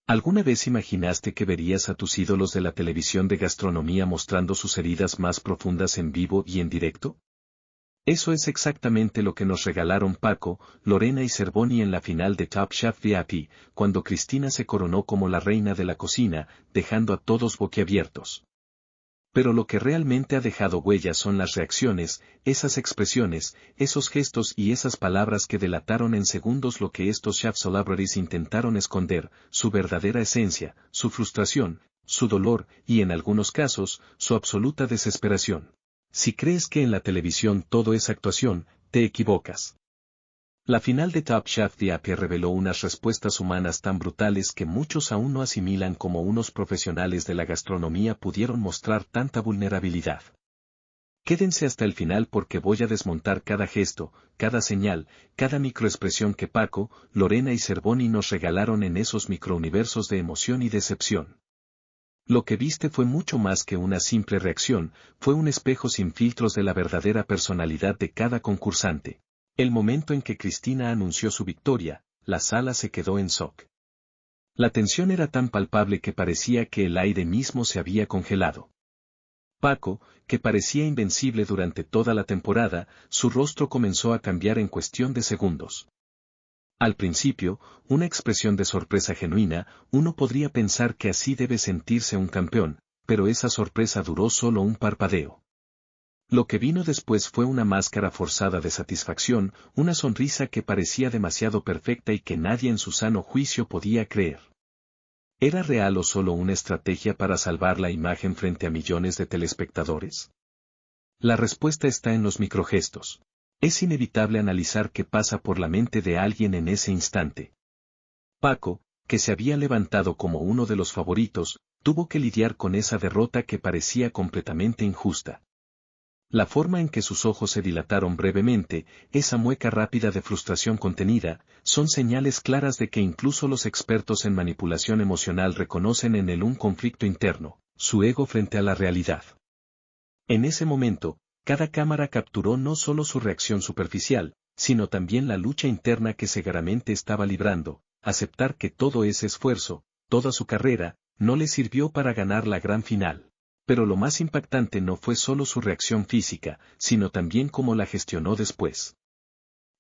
¿Alguna vez imaginaste que verías a tus ídolos de la televisión de gastronomía mostrando sus heridas más profundas en vivo y en directo? Eso es exactamente lo que nos regalaron Paco, Lorena y Cervoni en la final de Top Chef VIP, cuando Cristina se coronó como la reina de la cocina, dejando a todos boquiabiertos. Pero lo que realmente ha dejado huellas son las reacciones, esas expresiones, esos gestos y esas palabras que delataron en segundos lo que estos chef celebrities intentaron esconder, su verdadera esencia, su frustración, su dolor y en algunos casos, su absoluta desesperación. Si crees que en la televisión todo es actuación, te equivocas. La final de Top Chef VIP reveló unas respuestas humanas tan brutales que muchos aún no asimilan cómo unos profesionales de la gastronomía pudieron mostrar tanta vulnerabilidad. Quédense hasta el final porque voy a desmontar cada gesto, cada señal, cada microexpresión que Paco, Lorena y Cervoni nos regalaron en esos microuniversos de emoción y decepción. Lo que viste fue mucho más que una simple reacción, fue un espejo sin filtros de la verdadera personalidad de cada concursante. El momento en que Cristina anunció su victoria, la sala se quedó en shock. La tensión era tan palpable que parecía que el aire mismo se había congelado. Paco, que parecía invencible durante toda la temporada, su rostro comenzó a cambiar en cuestión de segundos. Al principio, una expresión de sorpresa genuina, uno podría pensar que así debe sentirse un campeón, pero esa sorpresa duró solo un parpadeo. Lo que vino después fue una máscara forzada de satisfacción, una sonrisa que parecía demasiado perfecta y que nadie en su sano juicio podía creer. ¿Era real o solo una estrategia para salvar la imagen frente a millones de telespectadores? La respuesta está en los microgestos. Es inevitable analizar qué pasa por la mente de alguien en ese instante. Paco, que se había levantado como uno de los favoritos, tuvo que lidiar con esa derrota que parecía completamente injusta. La forma en que sus ojos se dilataron brevemente, esa mueca rápida de frustración contenida, son señales claras de que incluso los expertos en manipulación emocional reconocen en él un conflicto interno, su ego frente a la realidad. En ese momento, cada cámara capturó no solo su reacción superficial, sino también la lucha interna que Segaramente estaba librando, aceptar que todo ese esfuerzo, toda su carrera, no le sirvió para ganar la gran final. Pero lo más impactante no fue solo su reacción física, sino también cómo la gestionó después.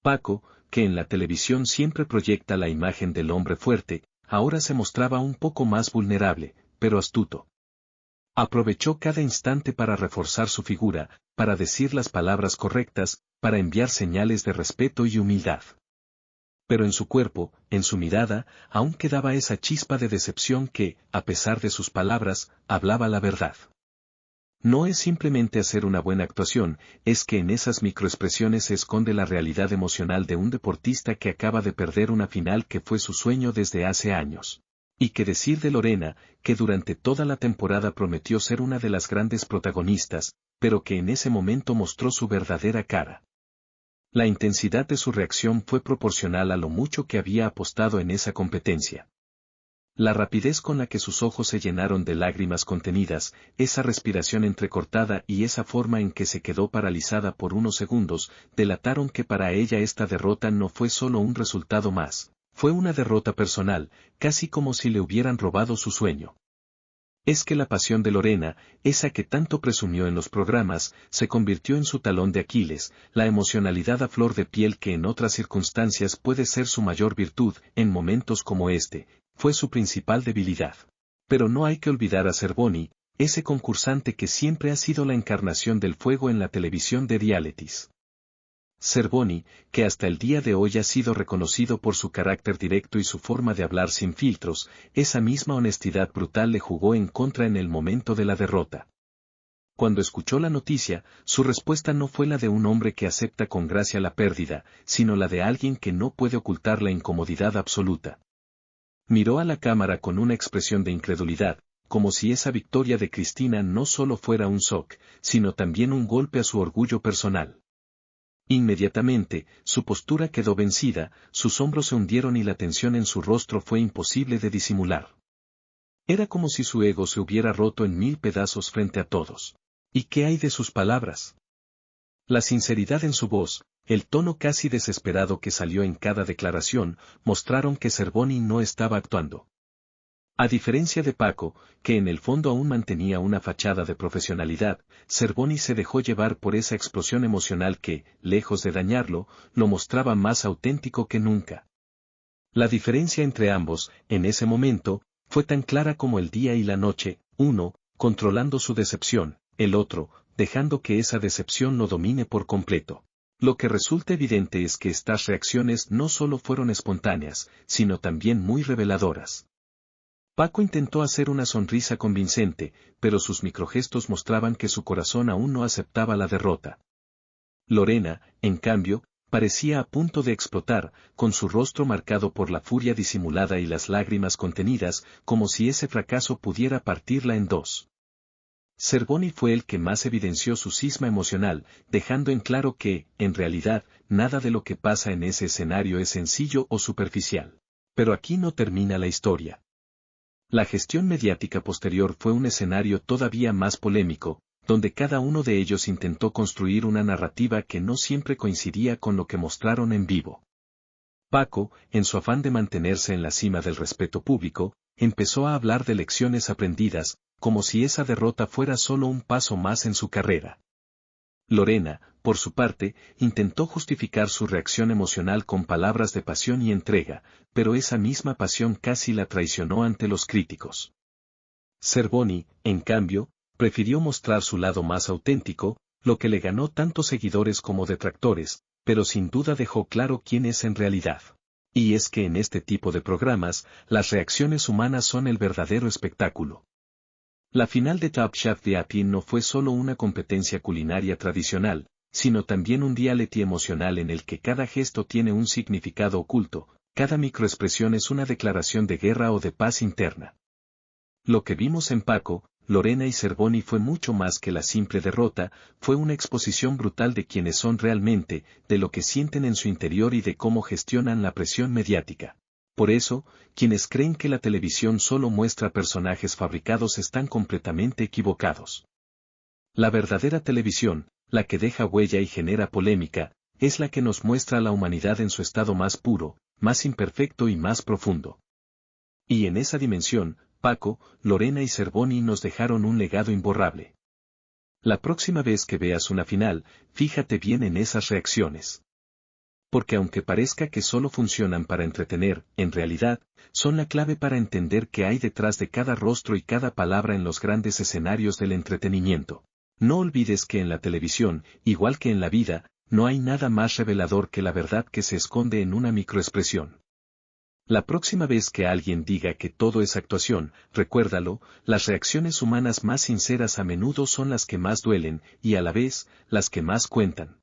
Paco, que en la televisión siempre proyecta la imagen del hombre fuerte, ahora se mostraba un poco más vulnerable, pero astuto. Aprovechó cada instante para reforzar su figura, para decir las palabras correctas, para enviar señales de respeto y humildad. Pero en su cuerpo, en su mirada, aún quedaba esa chispa de decepción que, a pesar de sus palabras, hablaba la verdad. No es simplemente hacer una buena actuación, es que en esas microexpresiones se esconde la realidad emocional de un deportista que acaba de perder una final que fue su sueño desde hace años. Y qué decir de Lorena, que durante toda la temporada prometió ser una de las grandes protagonistas, pero que en ese momento mostró su verdadera cara. La intensidad de su reacción fue proporcional a lo mucho que había apostado en esa competencia. La rapidez con la que sus ojos se llenaron de lágrimas contenidas, esa respiración entrecortada y esa forma en que se quedó paralizada por unos segundos, delataron que para ella esta derrota no fue solo un resultado más, fue una derrota personal, casi como si le hubieran robado su sueño. Es que la pasión de Lorena, esa que tanto presumió en los programas, se convirtió en su talón de Aquiles, la emocionalidad a flor de piel que en otras circunstancias puede ser su mayor virtud, en momentos como este, fue su principal debilidad. Pero no hay que olvidar a Cervoni, ese concursante que siempre ha sido la encarnación del fuego en la televisión de realities. Cervoni, que hasta el día de hoy ha sido reconocido por su carácter directo y su forma de hablar sin filtros, esa misma honestidad brutal le jugó en contra en el momento de la derrota. Cuando escuchó la noticia, su respuesta no fue la de un hombre que acepta con gracia la pérdida, sino la de alguien que no puede ocultar la incomodidad absoluta. Miró a la cámara con una expresión de incredulidad, como si esa victoria de Cristina no solo fuera un shock, sino también un golpe a su orgullo personal. Inmediatamente, su postura quedó vencida, sus hombros se hundieron y la tensión en su rostro fue imposible de disimular. Era como si su ego se hubiera roto en 1000 pedazos frente a todos. ¿Y qué hay de sus palabras? La sinceridad en su voz, el tono casi desesperado que salió en cada declaración, mostraron que Cervoni no estaba actuando. A diferencia de Paco, que en el fondo aún mantenía una fachada de profesionalidad, Cervoni se dejó llevar por esa explosión emocional que, lejos de dañarlo, lo mostraba más auténtico que nunca. La diferencia entre ambos, en ese momento, fue tan clara como el día y la noche, uno, controlando su decepción, el otro, dejando que esa decepción lo domine por completo. Lo que resulta evidente es que estas reacciones no solo fueron espontáneas, sino también muy reveladoras. Paco intentó hacer una sonrisa convincente, pero sus microgestos mostraban que su corazón aún no aceptaba la derrota. Lorena, en cambio, parecía a punto de explotar, con su rostro marcado por la furia disimulada y las lágrimas contenidas, como si ese fracaso pudiera partirla en dos. Cervoni fue el que más evidenció su cisma emocional, dejando en claro que, en realidad, nada de lo que pasa en ese escenario es sencillo o superficial. Pero aquí no termina la historia. La gestión mediática posterior fue un escenario todavía más polémico, donde cada uno de ellos intentó construir una narrativa que no siempre coincidía con lo que mostraron en vivo. Paco, en su afán de mantenerse en la cima del respeto público, empezó a hablar de lecciones aprendidas, como si esa derrota fuera solo un paso más en su carrera. Lorena, por su parte, intentó justificar su reacción emocional con palabras de pasión y entrega, pero esa misma pasión casi la traicionó ante los críticos. Cervoni, en cambio, prefirió mostrar su lado más auténtico, lo que le ganó tanto seguidores como detractores, pero sin duda dejó claro quién es en realidad. Y es que en este tipo de programas, las reacciones humanas son el verdadero espectáculo. La final de Top Chef VIP no fue solo una competencia culinaria tradicional, sino también un reality emocional en el que cada gesto tiene un significado oculto, cada microexpresión es una declaración de guerra o de paz interna. Lo que vimos en Paco, Lorena y Cervoni fue mucho más que la simple derrota, fue una exposición brutal de quienes son realmente, de lo que sienten en su interior y de cómo gestionan la presión mediática. Por eso, quienes creen que la televisión solo muestra personajes fabricados están completamente equivocados. La verdadera televisión, la que deja huella y genera polémica, es la que nos muestra a la humanidad en su estado más puro, más imperfecto y más profundo. Y en esa dimensión, Paco, Lorena y Cervoni nos dejaron un legado imborrable. La próxima vez que veas una final, fíjate bien en esas reacciones. Porque aunque parezca que solo funcionan para entretener, en realidad, son la clave para entender qué hay detrás de cada rostro y cada palabra en los grandes escenarios del entretenimiento. No olvides que en la televisión, igual que en la vida, no hay nada más revelador que la verdad que se esconde en una microexpresión. La próxima vez que alguien diga que todo es actuación, recuérdalo, las reacciones humanas más sinceras a menudo son las que más duelen, y a la vez, las que más cuentan.